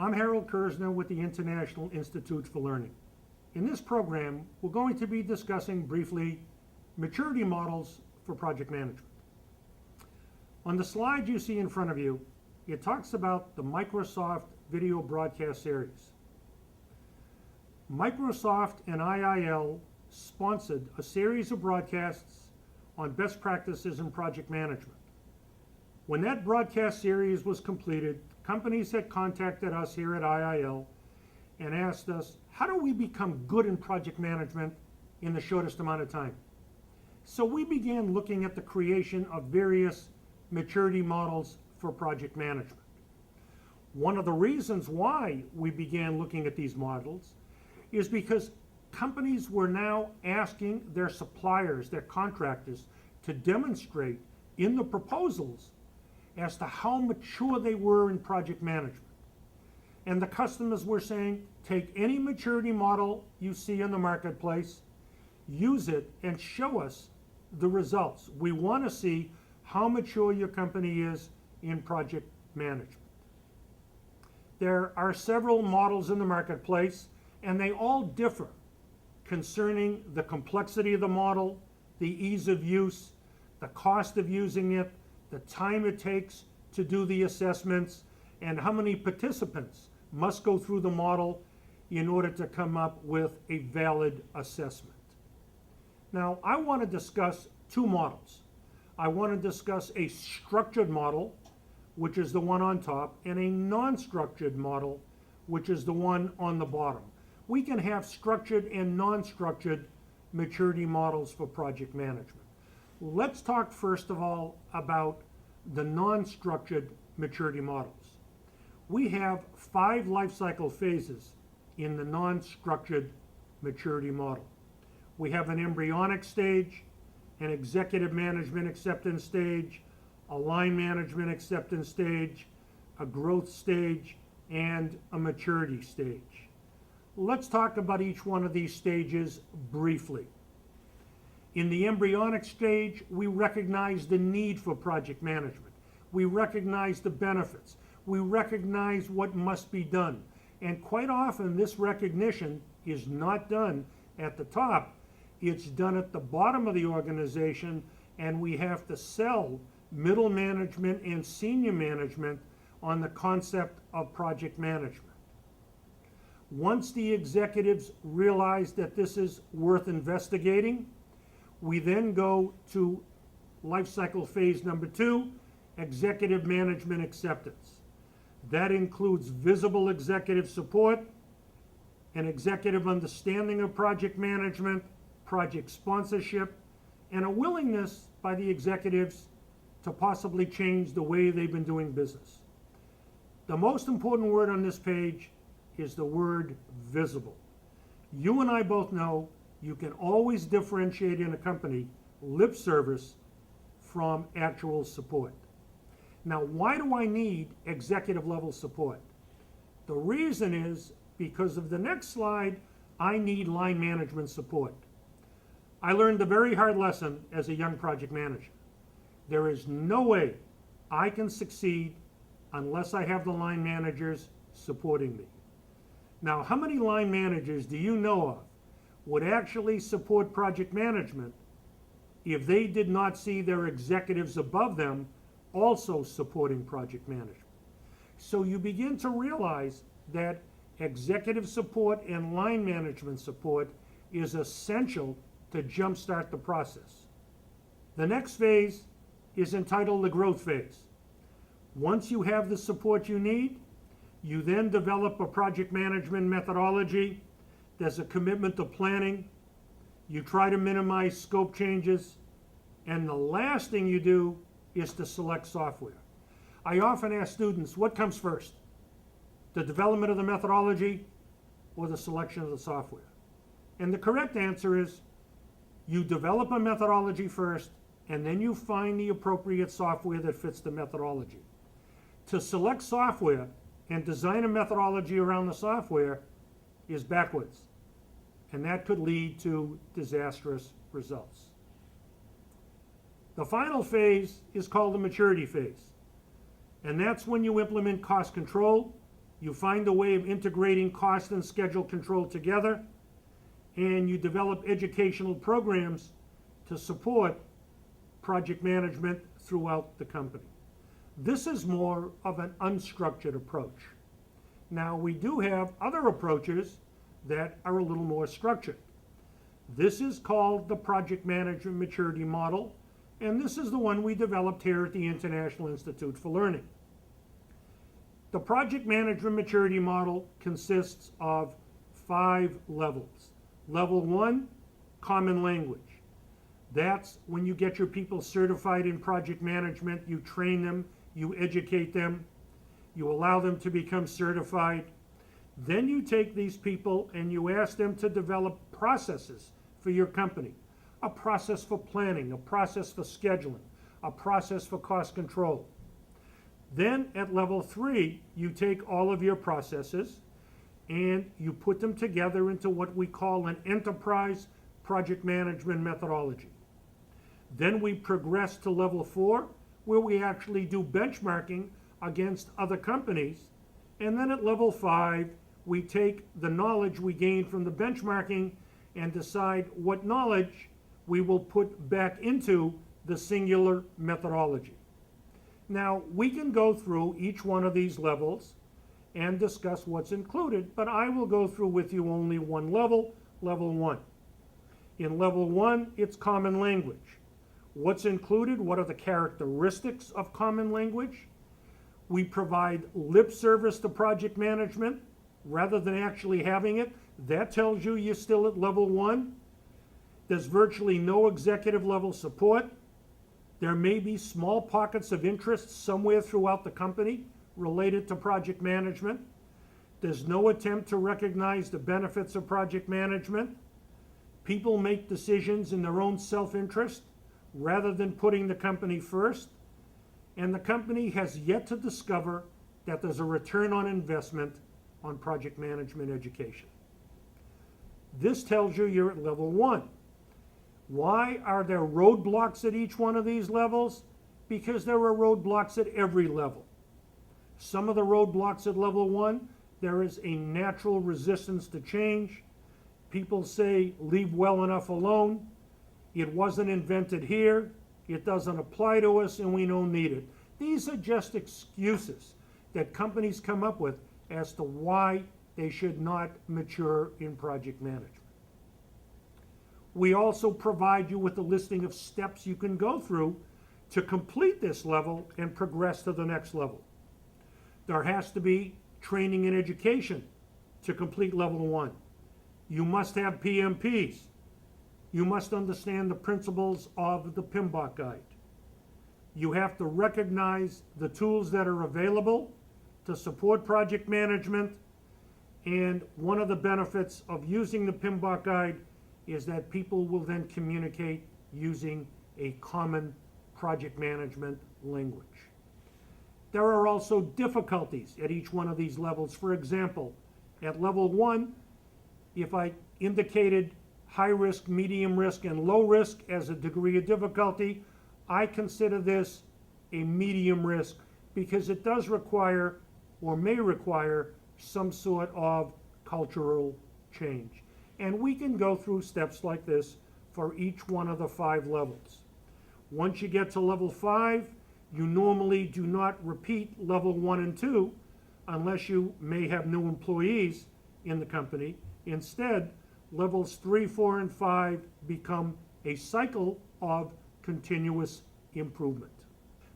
I'm Harold Kersner with the International Institute for Learning. In this program, we're going to be discussing briefly maturity models for project management. On the slide you see in front of you, it talks about the Microsoft Video Broadcast Series. Microsoft and IIL sponsored a series of broadcasts on best practices in project management. When that broadcast series was completed, companies had contacted us here at IIL and asked us, how do we become good in project management in the shortest amount of time? So we began looking at the creation of various maturity models for project management. One of the reasons why we began looking at these models is because companies were now asking their suppliers, their contractors, to demonstrate in the proposals as to how mature they were in project management. And the customers were saying, take any maturity model you see in the marketplace, use it, and show us the results. We want to see how mature your company is in project management. There are several models in the marketplace, and they all differ concerning the complexity of the model, the ease of use, the cost of using it, the time it takes to do the assessments, and how many participants must go through the model in order to come up with a valid assessment. Now, I want to discuss two models. I want to discuss a structured model, which is the one on top, and a non-structured model, which is the one on the bottom. We can have structured and non-structured maturity models for project management. Let's talk first of all about the non-structured maturity models. We have 5 life cycle phases in the non-structured maturity model. We have an embryonic stage, an executive management acceptance stage, a line management acceptance stage, a growth stage, and a maturity stage. Let's talk about each one of these stages briefly. In the embryonic stage, we recognize the need for project management. We recognize the benefits. We recognize what must be done. And quite often, this recognition is not done at the top. It's done at the bottom of the organization, and we have to sell middle management and senior management on the concept of project management. Once the executives realize that this is worth investigating, we then go to life cycle phase number 2, executive management acceptance. That includes visible executive support, an executive understanding of project management, project sponsorship, and a willingness by the executives to possibly change the way they've been doing business. The most important word on this page is the word visible. You and I both know you can always differentiate in a company lip service from actual support. Now, why do I need executive level support? The reason is because of the next slide, I need line management support. I learned a very hard lesson as a young project manager. There is no way I can succeed unless I have the line managers supporting me. Now, how many line managers do you know of would actually support project management if they did not see their executives above them also supporting project management? So you begin to realize that executive support and line management support is essential to jumpstart the process. The next phase is entitled the growth phase. Once you have the support you need, you then develop a project management methodology. There's a commitment to planning. You try to minimize scope changes. And the last thing you do is to select software. I often ask students, what comes first? The development of the methodology or the selection of the software? And the correct answer is you develop a methodology first, and then you find the appropriate software that fits the methodology. To select software and design a methodology around the software is backwards, and that could lead to disastrous results. The final phase is called the maturity phase, and that's when you implement cost control, You find a way of integrating cost and schedule control together, and you develop educational programs to support project management throughout the company. This is more of an unstructured approach. Now, we do have other approaches that are a little more structured. This is called the Project Management Maturity Model, and this is the one we developed here at the International Institute for Learning. The Project Management Maturity Model consists of 5 levels. Level 1, common language. That's when you get your people certified in project management, you train them, you educate them, you allow them to become certified. Then you take these people and you ask them to develop processes for your company. A process for planning, a process for scheduling, a process for cost control. Then at level 3, you take all of your processes and you put them together into what we call an enterprise project management methodology. Then we progress to level 4, where we actually do benchmarking against other companies. And then at level 5, we take the knowledge we gained from the benchmarking and decide what knowledge we will put back into the singular methodology. Now, we can go through each one of these levels and discuss what's included, but I will go through with you only one level, level 1. In level 1, it's common language. What's included? What are the characteristics of common language? We provide lip service to project management rather than actually having it. That tells you you're still at level 1. There's virtually no executive level support. There may be small pockets of interest somewhere throughout the company related to project management. There's no attempt to recognize the benefits of project management. People make decisions in their own self-interest rather than putting the company first. And the company has yet to discover that there's a return on investment on project management education. This tells you you're at level 1. Why are there roadblocks at each one of these levels? Because there are roadblocks at every level. Some of the roadblocks at level 1, there is a natural resistance to change. People say, leave well enough alone. It wasn't invented here. It doesn't apply to us and we don't need it. These are just excuses that companies come up with as to why they should not mature in project management. We also provide you with a listing of steps you can go through to complete this level and progress to the next level. There has to be training and education to complete level 1. You must have PMPs. You must understand the principles of the PMBOK guide. You have to recognize the tools that are available to support project management. And one of the benefits of using the PMBOK guide is that people will then communicate using a common project management language. There are also difficulties at each one of these levels. For example, at level 1, if I indicated high risk, medium risk, and low risk as a degree of difficulty, I consider this a medium risk because it does require or may require some sort of cultural change. And we can go through steps like this for each one of the 5 levels. Once you get to level 5, you normally do not repeat level 1 and 2 unless you may have new employees in the company. Instead, levels 3, 4, and 5 become a cycle of continuous improvement.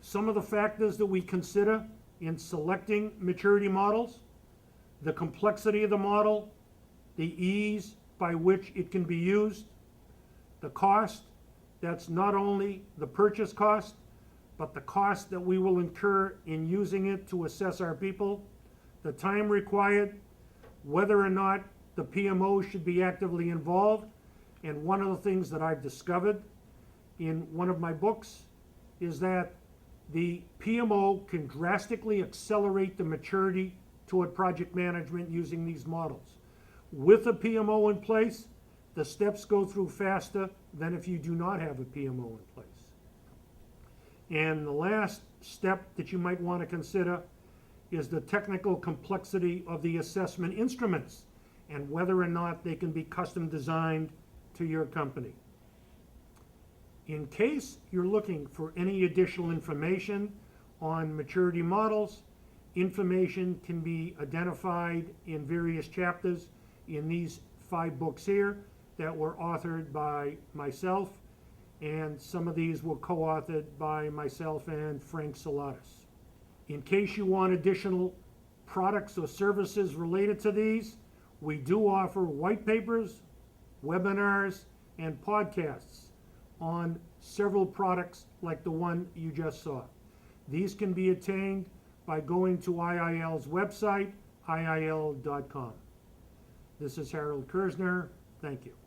Some of the factors that we consider in selecting maturity models: the complexity of the model, the ease by which it can be used, the cost, that's not only the purchase cost, but the cost that we will incur in using it to assess our people, the time required, whether or not the PMO should be actively involved. And one of the things that I've discovered in one of my books is that the PMO can drastically accelerate the maturity toward project management using these models. With a PMO in place, the steps go through faster than if you do not have a PMO in place. And the last step that you might want to consider is the technical complexity of the assessment instruments and whether or not they can be custom designed to your company. In case you're looking for any additional information on maturity models, information can be identified in various chapters in these 5 books here that were authored by myself, and some of these were co-authored by myself and Frank Salatas. In case you want additional products or services related to these, we do offer white papers, webinars, and podcasts on several products like the one you just saw. These can be attained by going to IIL's website, iil.com. This is Harold Kersner. Thank you.